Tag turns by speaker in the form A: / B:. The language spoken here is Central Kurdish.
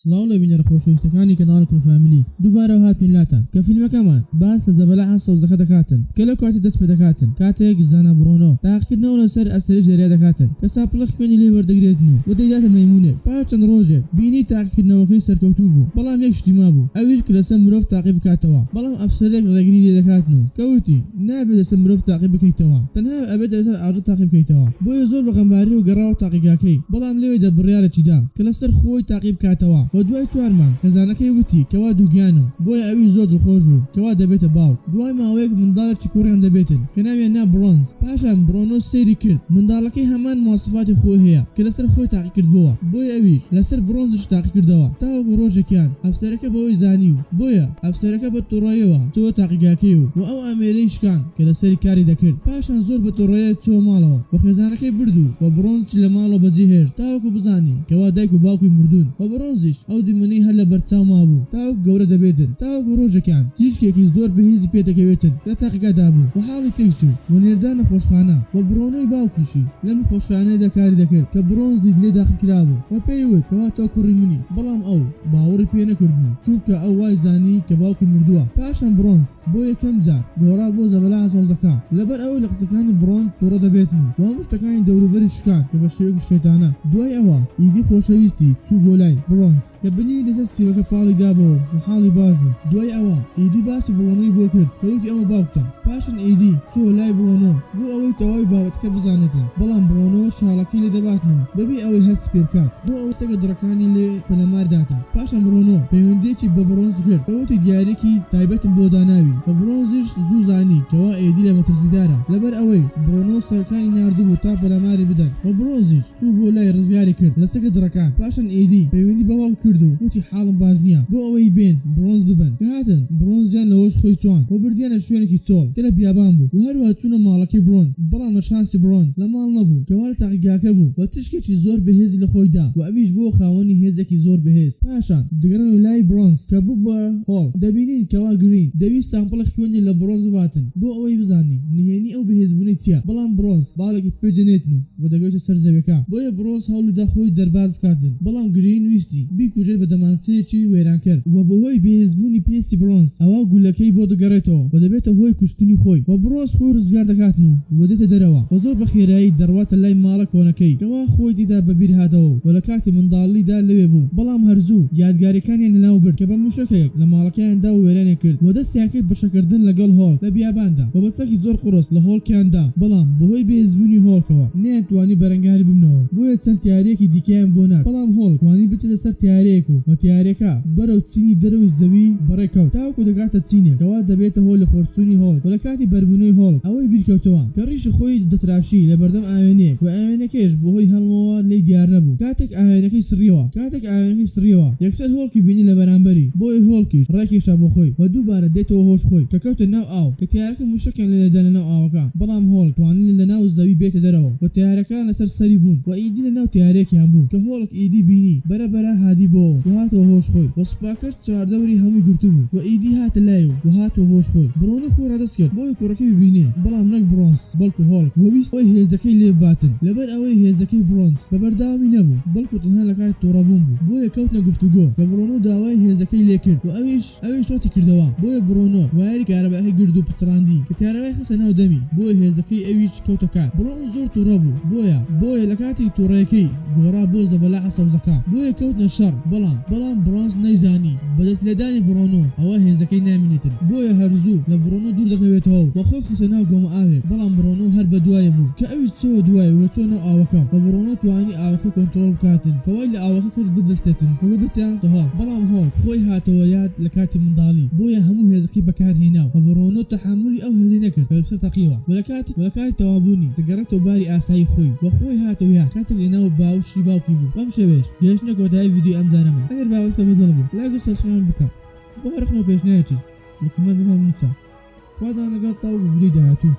A: سڵاو لە بینەرە خۆشەویستەکانی کەناڵی فامیلی دووبارە هاتوین لاتان کە فیلمەکەمان باس لە زەبەلاح سەوزەکە دەکاتن کە لەو کاتێ دەست پێ دەکاتن کاتێک زانا بڕۆنۆ تاقیکردنەوە لەسەر ئەستێرەی دەریا دەکاتن کە ساپڵەخ خوێنی لێ وەردەگرێتن و دەیداتە مەیمونێک پاش چەند ڕۆژێک بینی تاقیکردنەوەکەی سەرکەوتوو بوو بەڵام یەک شتی مابوو ئەویش کە لەسەر مرۆڤ تاقی بکاتەوە بەڵام ئەفسەرێک ڕێگری لێ دەکاتن و کەوتی نابێت لەسەر مرۆڤ تاقی بکەیتەوە تەنها ئەبێت لەسەر ئاژە تاقی بکەیتەوە بۆیە زۆر بەغەمباری و گەڕاوە تاقیگاکەی بەڵام لێوێ دەبڕیا لە چیدا کە لەسەر خۆی تاقی بکاتەوە و دوای چوارمان خێزانەکەی وتی کەوا دووگیانم بۆیە ئەوی زۆر دڵخۆش بوو کەوا دەبێتە باو دوای ماوەیەک منداڵێکی کوڕیان دەبێتن کە ناویان نا برۆنز پاشان برۆنۆ سەیری کرد منداڵەکەی هەمان مواصفاتی خۆی هەیە کە لەسەر خۆی تاقی کردبووە بۆیە ئەویش لەسەر برۆنزش تاقی کردەوە تاوەکو ڕۆژێکیان ئەفسەرەکە بەوەی زانی و بۆیە ئەفسەرەکە بە تووڕەیەوە چۆ تاقیگاکەی و ئەو ئامێرەی شکان کە لەسەری کاری دەکرد پاشان زۆر بە تووڕەیە چۆ ماڵەوە و خێزانەکەی بردو و برۆنز لە ماڵەوە بەجێهێشت تاوەکو بزانی کەوا دایک و باوکی مردوون و برۆنزیش ئەو دیمەنەی هەر لە بەرچاو مابوو تاوەکو گەورە دەبێتن تاوەکو ڕۆژێکیان تیشکێکی زۆر بەهێزی پێدەکەوێتن کە تاقیگادا بوو و حاڵی تێکسو و نێردانە خۆشخانە و برۆنۆی باوکیشی لەم خۆشخانەیەدا کاری دەکرد کە برۆنزی لێ داخل کرابوو و پێیوت کەوا تۆ کوڕی منی بەڵام ئەو باوەڕی پێ نەکردبوو چونکە ئەو وای زانی کە باوکی مردووە پاشان برۆنز بۆ یەکەم جار گۆڕا بۆ زەبەلاح سەوزەکە لەبەر ئەوەی لە قسەکانی برۆن تووڕە دەبێتن و هەموو شتەکانی دەوروبەری شکان کە بە شێوەیەکی شەیتانە دوای ئەوە ئیدی خۆشەویستی چوو بۆ لای برۆنز کە بنی لەسەر سیمەکە پاڵی دابەوە و حاڵی باش بوو دوای ئەوە ئیدی باسی برۆنۆی بۆ کرد کەوتی ئەمە باوکتە پاشان ئیدی چوە لای برۆنۆ بۆ ئەوەی تەواوی بابەتەکە بزانێتن بەڵام برۆنۆ شاڵەکەی لێ دەباتنەوە بەبێ ئەوەی هەست پێ بکات بۆ ئەوە سەگە دڕەکانی لێ پەلەمار داتن پاشان برۆنۆ پەیوەندیەکی بە برۆنز کرد کەوتی دیارێکی تایبەتم بۆ داناوی و برۆنزیش زوو زانی کەوا ئیدی لە مەترسیدارە لەبەر ئەوەی برۆنۆ سەرەکانی ناردبوو تا پەلەماری بدەن و برۆنزیش چوو بۆ لای ڕزگاری کرد لە سەگە دڕەکان پاشان ئیدی پەیوەندی بەواو کرد و وتی حاڵم باش نییە بۆ ئەوەی بێن برۆنز ببن کە هاتن برۆنزیان لەوەش خۆی چوان و بردیانە شوێنێکی چۆڵ کە لە بیابان بوو و هەروە چوونە ماڵەکەی برۆن بەڵام لە شانسی برۆن لە ماڵ نەبوو کەوا لە تاقیگاکە بوو و تشکێکی زۆر بەهێزی لە خۆیدا و ئەویش بۆ خاوەنی هێزێکی زۆر بەهێز پاشان دەگەڕن و لای برۆنز کە بوو بە هۆڵ دەبینین کەوا گرین دەویست سامپڵە خوێنی لە برۆنز باتن بۆ ئەوەی بزانی نهێنی ئەو بەهێزبوونی چییە بەڵام برۆنز باڵێکی پێ دێنێتن و دەگەوێتە سەر زەویەکە بۆیە برۆنز هەوڵیدا خۆی دەرباز بکاتن بەڵام گرین ویستی بیکوژێت بە دەمانچەیەکی وێران کرد و بەهۆی بەهێزبوونی پێستی برۆنز ئەوە گولەکەی بۆ دەگەڕێتەوە و دەبێتە هۆی کوشتنی خۆی و برۆنز خۆی ڕزگار دەکاتن و دێتە دەرەوە و زۆر بە خێرایی دەڕواتە لای ماڵە کۆنەکەی کەوا خۆی تێدا بەبیر هاتەوە و لە کاتی منداڵیدا لەوێ بوو بەڵام هەرزوو یادگاریەکانیان لەناو برد کە بە موشەکەیەک لە ماڵەکەیاندا و وێرانێ کرد و دەستیان کرد بەشەکردن لەگەڵ هۆڵ لە بیاباندا و بەچەکی زۆر قڕۆس لە هۆڵکیاندا بەڵام بەهۆی بێزبوونی هۆڵکەوە نەیانتوانی بەرەنگاری ببنەوە بۆیە چەند تیارەیەکی دیکەیان بۆ نات بەڵام هۆڵ توانی بچێتە سەر تیارەیەک و تیارەکە بەرەو چینی دەرەوەی زەوی بەڕێکەوت تاوەکو دەگاتە چینێک کەوا دەبێتە هۆڵی خۆرچوونی هۆڵ و لە کاتی بربوونەوەی هۆڵ ئەوەی بیرکەوتەوە کە ڕیشی خۆی دەتراشی لە بەردەم ئاوێنەیەک و ئاوێنەکەیش بەهۆی هەڵمەوە لی دیار نەبوو کاتێک ئاوێنەکەی سڕیەوە یەکسەر هۆڵکی بینی لە بەرامبەری بۆی هۆڵکیش ڕێکێشا بۆ خۆی و دووبارە دێتەوە هۆش خۆی کە کەوتە ناو ئاو کە تیارەکە موشکیان لێدە لە ناو ئاوەکە بەڵام هۆڵ توانین لە ناو زەوی بێتە دەرەوە و تیارەکان لەسەر سەری بوون و ئیدی لە ناو تیارێکیان بوو کە هۆڵک ئیدی بینی بەرەبەرە هادی بۆ و هاتەوە هۆش خۆی و سوپاکەش چواردەوری هەمووی گرتبوو و ئیدی هاتە لایەوە و هاتەوە هۆش خۆی برۆنە خۆی ڕادەست کرد بۆی کوڕەکەی ببینێ بەڵام نەک برۆنز بەڵکو هۆڵک وەویست ئەوی هێزەکەی لێ باتن لەبەر ئەوەی هێزەکەی برۆنز بەبەرداوامی نەبوو بەڵکو تەنها لە کاتی تۆڕەبوون بوو بۆیە کەوتنە گفتوگۆ کە برۆنۆ داوای هێزەکەی لێ کرد و ئەویش ڕەتی کردەوە بۆیە برۆنۆ وایەری کارەباکەی گرد و پچڕاندی کە کارەبای خستە ناو دەمی بۆیە هێزەکەی ئەویش کەوتە کار برۆنز زۆر تووڕە بوو بۆیە لە کاتی تووڕەیەکەی گۆڕا بۆ زەبەلاح سەوزەکە بۆیە کەوتنە شەڕ بەڵام برۆنز نەیزانی بەدەست لێدانی برۆنۆ ئەوە هێزەکەی نامینێتن بۆیە هەرزوو لە برۆنۆ دوور دەکەوێتەوە و خۆی خستە ناو گۆمە ئاوێک بەڵام برۆنۆ هەر بە دوایە بوو کە ئەویش چۆوە دوای و چۆ ناو ئاوەکە و برۆنۆ توانی ئاوەکە کۆنتڕۆڵ بکاتن کەوای لە ئاوەکە کرد ببستێتن و ببێتە هۆڵ بەڵام هۆڵ خۆی هاتەوە یاد لە کاتی منداڵی بۆیە هەموو هێزەکەی بەکارهێنا و برۆنۆ تەحملی ئەو هێزەی نەکرد کە لەسەر تەقیوە و لە کاتی تەوابوونی دەگەڕێتەوە باری ئاسایی خۆی و خۆی هاتەوە یاد کاتێک لەناو باوشی باوکی بوو بەم شێوەیەش گەیشتنە کۆتایی ڤیدیۆ ئەمجارەمە ئەگەر باوەستە بەدڵ بوو لایک و سەبسکرایب بکە بۆ بەرەخنەوە پێشنهایەکی لە کۆمەنت بنووسە خوادان لەگەڵ تاو ڤیدیۆی داهاتوو.